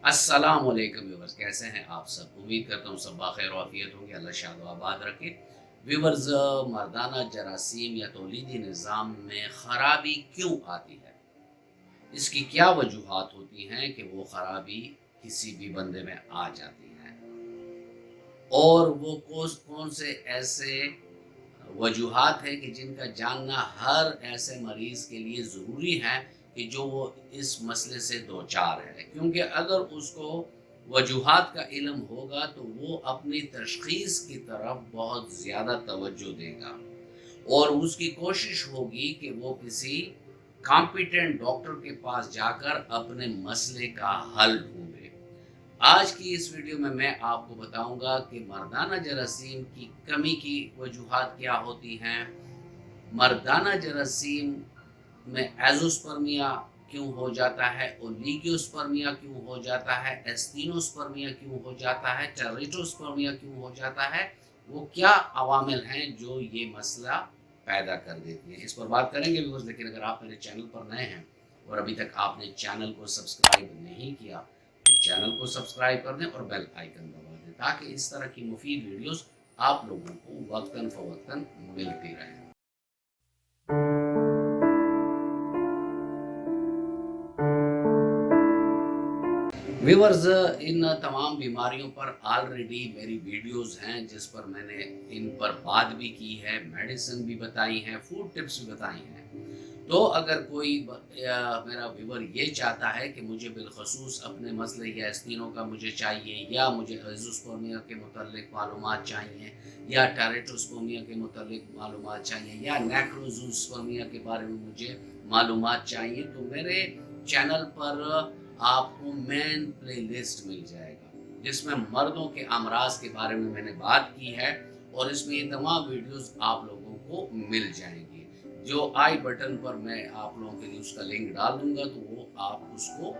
अस्सलाम वालेकुम व्यूवर्स, कैसे हैं आप सब। उम्मीद करता हूँ सब बाखैर वाफियत होंगे। अल्लाह शाद व आबाद रखे। व्यूवर्स, मर्दाना जरासीम या तौलीदी निज़ाम में ख़राबी क्यों आती है, इसकी क्या वजूहात होती हैं कि वो ख़राबी किसी भी बंदे में आ जाती हैं, और वो कौन से ऐसे वजूहात हैं कि जिनका जानना हर ऐसे मरीज़ के लिए ज़रूरी है कि जो वो इस मसले से दो चार है। क्योंकि अगर उसको वजूहात का इल्म होगा तो वो अपनी तशख़ीस की तरफ बहुत ज़्यादा तवज्जो देगा और उसकी कोशिश होगी कि वो किसी कॉम्पिटेंट डॉक्टर के पास जाकर अपने मसले का हल ढूंढे। आज की इस वीडियो में मैं आपको बताऊंगा कि मर्दाना जरासीम की कमी की वजूहात क्या होती हैं, मर्दाना जरासीम में एज़ोस्पर्मिया क्यों हो जाता है, ओलिगोस्पर्मिया क्यों हो जाता है, एस्टीनोस्पर्मिया क्यों हो जाता है, टेरिटोस्पर्मिया क्यों हो जाता है, वो क्या अवामिल हैं जो ये मसला पैदा कर देती हैं। इस पर बात करेंगे व्यूअर्स। लेकिन अगर आप मेरे चैनल पर नए हैं और अभी तक आपने चैनल को सब्सक्राइब नहीं किया तो चैनल को सब्सक्राइब कर दें और बेल आइकन दबा दें, ताकि इस तरह की मुफीद वीडियोस आप लोगों को वक्तन फ़वक्तन मिलती रहें। व्यूवर्स, इन तमाम बीमारियों पर ऑलरेडी मेरी वीडियोस हैं जिस पर मैंने इन पर बात भी की है, मेडिसिन भी बताई हैं, फूड टिप्स भी बताई हैं। तो अगर कोई मेरा व्यूवर ये चाहता है कि मुझे बिलखसूस अपने मसले या स्तीनों का मुझे चाहिए, या मुझे एज़ोस्पर्मिया के मुतल्लिक मालूमात चाहिए, या टेरिटोस्पर्मिया के मुतल्लिक मालूमात चाहिए, या नेक्रोज़ोस्पर्मिया के बारे में मुझे मालूमात चाहिए, तो मेरे चैनल पर आपको मेन प्लेलिस्ट मिल जाएगा जिसमें मर्दों के अमराज के बारे में मैंने बात की है, और इसमें ये तमाम वीडियोस आप लोगों को मिल जाएंगी। जो आई बटन पर मैं आप लोगों के लिए उसका लिंक डाल दूंगा तो वो आप उसको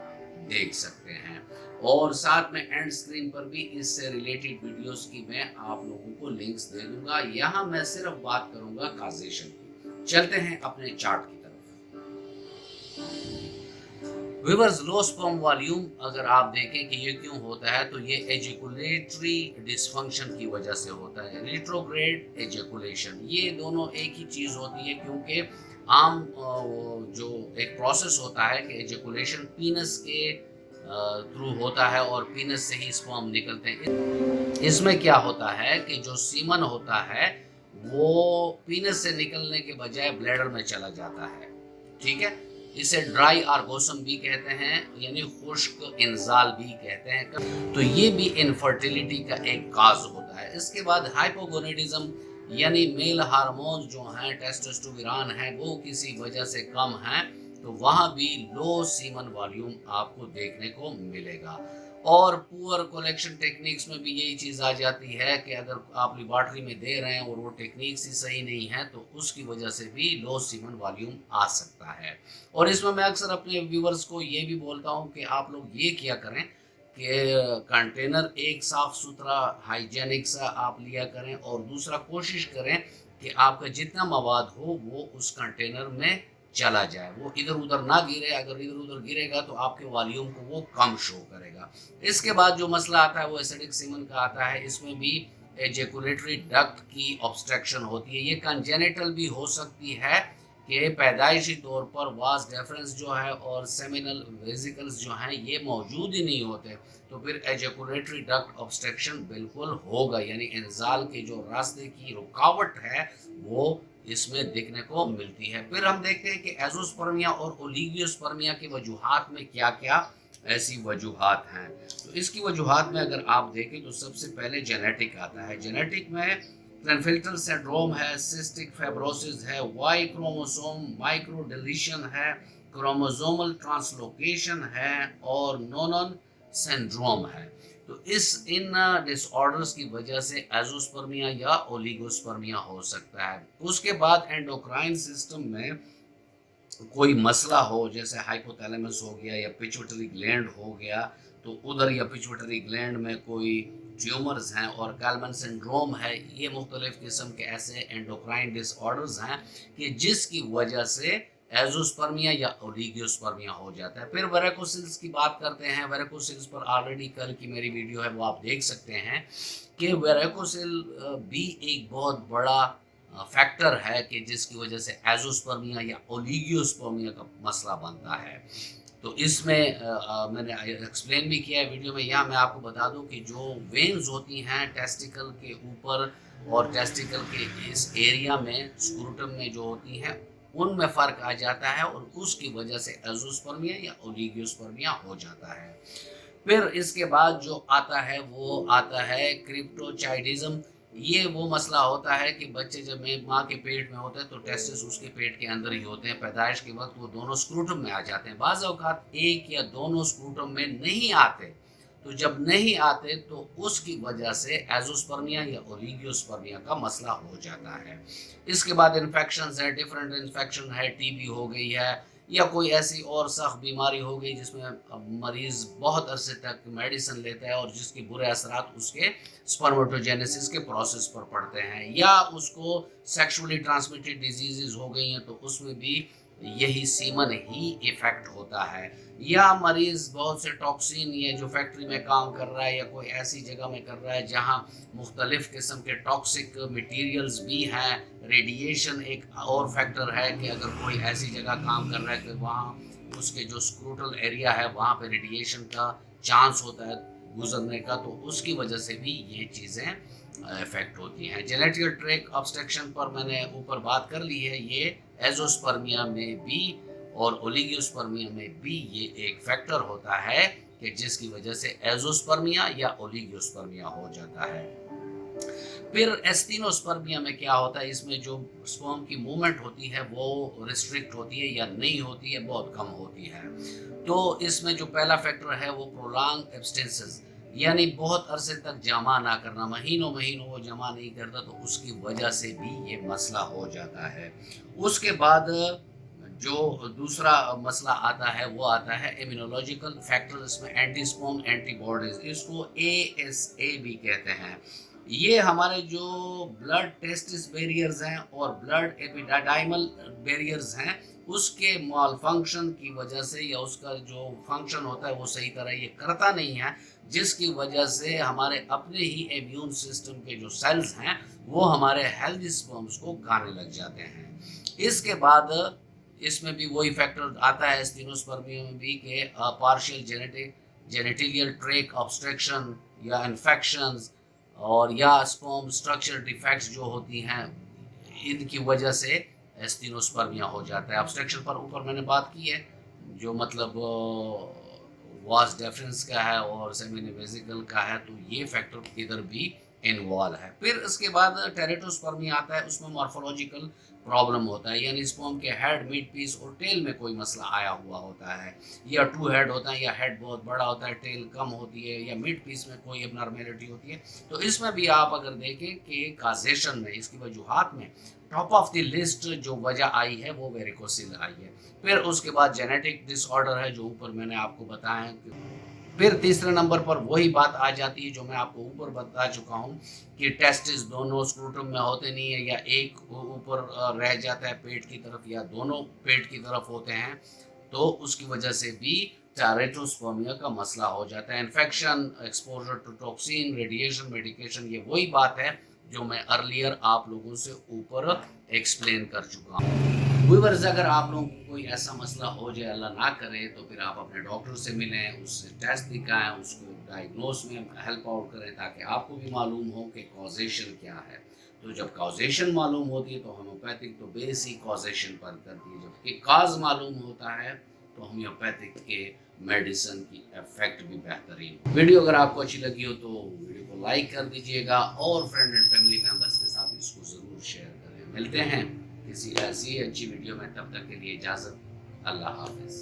देख सकते हैं, और साथ में एंड स्क्रीन पर भी इससे रिलेटेड वीडियोस की मैं आप लोगों को लिंक्स दे दूंगा। यहाँ मैं सिर्फ बात करूंगा काजेशन की। चलते हैं अपने चार्ट की तरफ। व्यूअर्स, लो स्पर्म वॉल्यूम अगर आप देखें कि ये क्यों होता है, तो ये एजिकुलेटरी डिसफंक्शन की वजह से होता है। रिट्रोग्रेड एजिकुलेशन, ये दोनों एक ही चीज़ होती है, क्योंकि आम जो एक प्रोसेस होता है कि एजिकुलेशन पीनस के थ्रू होता है और पीनस से ही स्पर्म निकलते हैं। इसमें क्या होता है कि जो सीमन होता है वो पीनस से निकलने के बजाय ब्लैडर में चला जाता है। ठीक है, इसे ड्राई आर्गोसम भी कहते हैं, यानी खुश्क इंजाल भी कहते हैं। तो ये भी इनफर्टिलिटी का एक काज होता है। इसके बाद हाइपोगोनेडिज्म, यानी मेल हार्मोन जो हैं, टेस्टोस्टेरोन है, वो किसी वजह से कम हैं, तो वहाँ भी लो सीमन वॉल्यूम आपको देखने को मिलेगा। और पुअर कलेक्शन टेक्निक्स में भी यही चीज़ आ जाती है कि अगर आप लेबॉर्ट्री में दे रहे हैं और वो टेक्निक्स ही सही नहीं है तो उसकी वजह से भी लो सीमन वॉल्यूम आ सकता है। और इसमें मैं अक्सर अपने व्यूवर्स को ये भी बोलता हूँ कि आप लोग ये किया करें कि कंटेनर एक साफ़ सुथरा हाइजेनिक सा आप लिया करें, और दूसरा कोशिश करें कि आपका जितना मवाद हो वो उस कंटेनर में चला जाए, वो इधर उधर ना गिरे। अगर इधर उधर गिरेगा तो आपके वॉल्यूम को वो कम शो करेगा। इसके बाद जो मसला आता है वो एसिडिक सीमन का आता है। इसमें भी एजेकुलेटरी डक्ट की ऑब्स्ट्रक्शन होती है। ये कंजेनिटल भी हो सकती है कि पैदाइशी तौर पर वास डेफरेंस जो है और सेमिनल वेसिकल्स जो हैं ये मौजूद ही नहीं होते, तो फिर एजेकुलेटरी डक्ट ऑब्स्ट्रक्शन बिल्कुल होगा, यानी इंजाल के जो रास्ते की रुकावट है वो इसमें देखने को मिलती है। फिर हम देखते हैं कि एज़ोस्पर्मिया और ओलिगोस्पर्मिया की वजूहात में क्या क्या ऐसी वजूहात हैं। तो इसकी वजूहात में अगर आप देखें तो सबसे पहले जेनेटिक आता है। जेनेटिक में क्लेनफेल्टर सिंड्रोम है, सिस्टिक फाइब्रोसिस है, वाई क्रोमोसोम माइक्रो डिलीशन है, क्रोमोसोमल ट्रांसलोकेशन है, और नोनन सिंड्रोम है। तो इन डिसऑर्डर्स की वजह से एज़ोस्पर्मिया या ओलिगोस्पर्मिया हो सकता है। उसके बाद एंडोक्राइन सिस्टम में कोई मसला हो, जैसे हाइपोथैलेमस हो गया या पिट्यूटरी ग्लैंड हो गया, तो उधर या पिट्यूटरी ग्लैंड में कोई ट्यूमर्स हैं और कैल्मन सिंड्रोम है, ये मुख्तलिफ किस्म के ऐसे एंडोक्राइन डिसऑर्डर्स हैं कि जिसकी वजह से ایزوسپرمیا یا اولیگوسپرمیا ہو جاتا ہے۔ پھر ویریکوسیلز کی بات کرتے ہیں۔ ویریکوسیلز پر آلریڈی کل کی میری ویڈیو ہے، وہ آپ دیکھ سکتے ہیں کہ ویریکوسیل بھی ایک بہت بڑا فیکٹر ہے کہ جس کی وجہ سے ایزوسپرمیا یا اولیگوسپرمیا کا مسئلہ بنتا ہے۔ تو اس میں میں نے ایکسپلین بھی کیا ہے ویڈیو میں، یہاں میں آپ کو بتا دوں کہ جو وینز ہوتی ہیں ٹیسٹیکل کے اوپر اور ٹیسٹیکل کے اس ایریا میں اسکروٹم میں جو ہوتی ہیں ان میں فرق آ جاتا ہے، اور اس کی وجہ سے ایزوسپرمیا یا اولیگوسپرمیا ہو جاتا ہے۔ پھر اس کے بعد جو آتا ہے وہ آتا ہے کرپٹوچائڈزم۔ یہ وہ مسئلہ ہوتا ہے کہ بچے جب ماں کے پیٹ میں ہوتے ہیں تو ٹیسٹس اس کے پیٹ کے اندر ہی ہوتے ہیں، پیدائش کے وقت وہ دونوں اسکروٹم میں آ جاتے ہیں۔ بعض اوقات ایک یا دونوں اسکروٹم میں نہیں آتے، تو جب نہیں آتے تو اس کی وجہ سے ایزوسپرمیا یا اولیگوسپرمیا کا مسئلہ ہو جاتا ہے۔ اس کے بعد انفیکشنز ہیں، ڈیفرنٹ انفیکشن ہے، ٹی بی ہو گئی ہے یا کوئی ایسی اور سخت بیماری ہو گئی جس میں مریض بہت عرصے تک میڈیسن لیتا ہے اور جس کے برے اثرات اس کے سپرمیٹوجینیسس کے پروسیس پر پڑتے ہیں، یا اس کو سیکشولی ٹرانسمیٹڈ ڈیزیزز ہو گئی ہیں تو اس میں بھی یہی سیمن ہی ایفیکٹ ہوتا ہے، یا مریض بہت سے ٹاکسین یہ جو فیکٹری میں کام کر رہا ہے یا کوئی ایسی جگہ میں کر رہا ہے جہاں مختلف قسم کے ٹاکسک میٹیریلز بھی ہیں۔ ریڈیشن ایک اور فیکٹر ہے کہ اگر کوئی ایسی جگہ کام کر رہا ہے کہ وہاں اس کے جو اسکروٹل ایریا ہے وہاں پہ ریڈیشن کا چانس ہوتا ہے گزرنے کا، تو اس کی وجہ سے بھی یہ چیزیں افیکٹ ہوتی ہیں۔ جینیٹیکل ٹریک آبسٹرکشن پر میں نے اوپر بات کر لی ہے، یہ ایزوسپرمیا میں بھی اور اولیگوسپرمیا میں بھی یہ ایک فیکٹر ہوتا ہے کہ جس کی وجہ سے ایزوسپرمیا یا اولیگوسپرمیا ہو جاتا ہے۔ پھر ایستینوسپرمیا میں کیا ہوتا ہے، اس میں جو سپرم کی موومنٹ ہوتی ہے وہ ریسٹرکٹ ہوتی ہے یا نہیں ہوتی ہے، بہت کم ہوتی ہے۔ تو اس میں جو پہلا فیکٹر ہے وہ پرولانگ ایبسٹینسز، یعنی بہت عرصے تک جمع نہ کرنا، مہینوں وہ جمع نہیں کرتا، تو اس کی وجہ سے بھی یہ مسئلہ ہو جاتا ہے۔ اس کے بعد جو دوسرا مسئلہ آتا ہے وہ آتا ہے امیونولوجیکل فیکٹر، اس میں اینٹی سپرم اینٹی باڈیز، اس کو ASA بھی کہتے ہیں۔ یہ ہمارے جو بلڈ ٹیسٹس بیریئرز ہیں اور بلڈ ایپیڈیڈائمل بیریئرز ہیں اس کے مال فنکشن کی وجہ سے، یا اس کا جو فنکشن ہوتا ہے وہ صحیح طرح یہ کرتا نہیں ہے، جس کی وجہ سے ہمارے اپنے ہی امیون سسٹم کے جو سیلز ہیں وہ ہمارے ہیلدی سپرمز کو کھانے لگ جاتے ہیں۔ اس کے بعد اس میں بھی وہی فیکٹر آتا ہے ایستینوسپرمیا میں بھی کہ پارشل جینیٹیلیل ٹریک آبسٹرکشن یا انفیکشنز اور یا سپرم اسٹرکچر ڈیفیکٹس جو ہوتی ہیں ان کی وجہ سے ایستینوسپرمیا ہو جاتا ہے۔ آبسٹرکشن پر اوپر میں نے بات کی ہے، جو مطلب واس ڈیفرنس کا ہے اور سیمینی ویزیکل کا ہے، تو یہ فیکٹر ادھر بھی انوالو ہے۔ پھر اس کے بعد ٹیریٹوسپرمیا آتا ہے، اس میں مارفولوجیکل پرابلم ہوتا ہے، یعنی سپرم کے ہیڈ، مڈ پیس اور ٹیل میں کوئی مسئلہ آیا ہوا ہوتا ہے، یا 2 ہیڈ ہوتا ہے، یا ہیڈ بہت بڑا ہوتا ہے، ٹیل کم ہوتی ہے، یا مڈ پیس میں کوئی ابنارمیلٹی ہوتی ہے۔ تو اس میں بھی آپ اگر دیکھیں کہ کازیشن میں اس کی وجوہات میں ٹاپ آف دی لسٹ جو وجہ آئی ہے وہ ویریکوسیل آئی ہے۔ پھر اس کے بعد جینیٹک ڈس آرڈر ہے جو اوپر میں نے آپ کو بتایا ہے۔ پھر تیسرے نمبر پر وہی بات آ جاتی ہے جو میں آپ کو اوپر بتا چکا ہوں کہ ٹیسٹس دونوں اسکروٹم میں ہوتے نہیں ہیں، یا ایک اوپر رہ جاتا ہے پیٹ کی طرف یا دونوں پیٹ کی طرف ہوتے ہیں، تو اس کی وجہ سے بھی ٹیریٹوسپرمیا کا مسئلہ ہو جاتا ہے۔ Infection, exposure to toxin, radiation, medication, یہ وہی بات ہے جو میں ارلیئر آپ لوگوں سے اوپر ایکسپلین کر چکا ہوں۔ ویورز، اگر آپ لوگوں کو کوئی ایسا مسئلہ ہو جائے، اللہ نہ کرے، تو پھر آپ اپنے ڈاکٹر سے ملیں، اس سے ٹیسٹ دکھائیں، اس کو ڈائگنوز میں ہیلپ آؤٹ کریں تاکہ آپ کو بھی معلوم ہو کہ کازیشن کیا ہے۔ تو جب کازیشن معلوم ہوتی ہے تو ہومیوپیتھک تو بیسک کازیشن پر کرتی ہے، جب کہ کاز معلوم ہوتا ہے تو ہومیوپیتھک کے میڈیسن کی ایفیکٹ بھی بہترین۔ ویڈیو اگر آپ کو اچھی لگی ہو تو ویڈیو کو لائک کر دیجیے گا اور فرینڈ اینڈ فیملی ممبرس کے ساتھ اس کو ضرور شیئر کریں۔ ملتے ہیں کسی ایسی اچھی ویڈیو میں، تب تک کے لیے اجازت، اللہ حافظ۔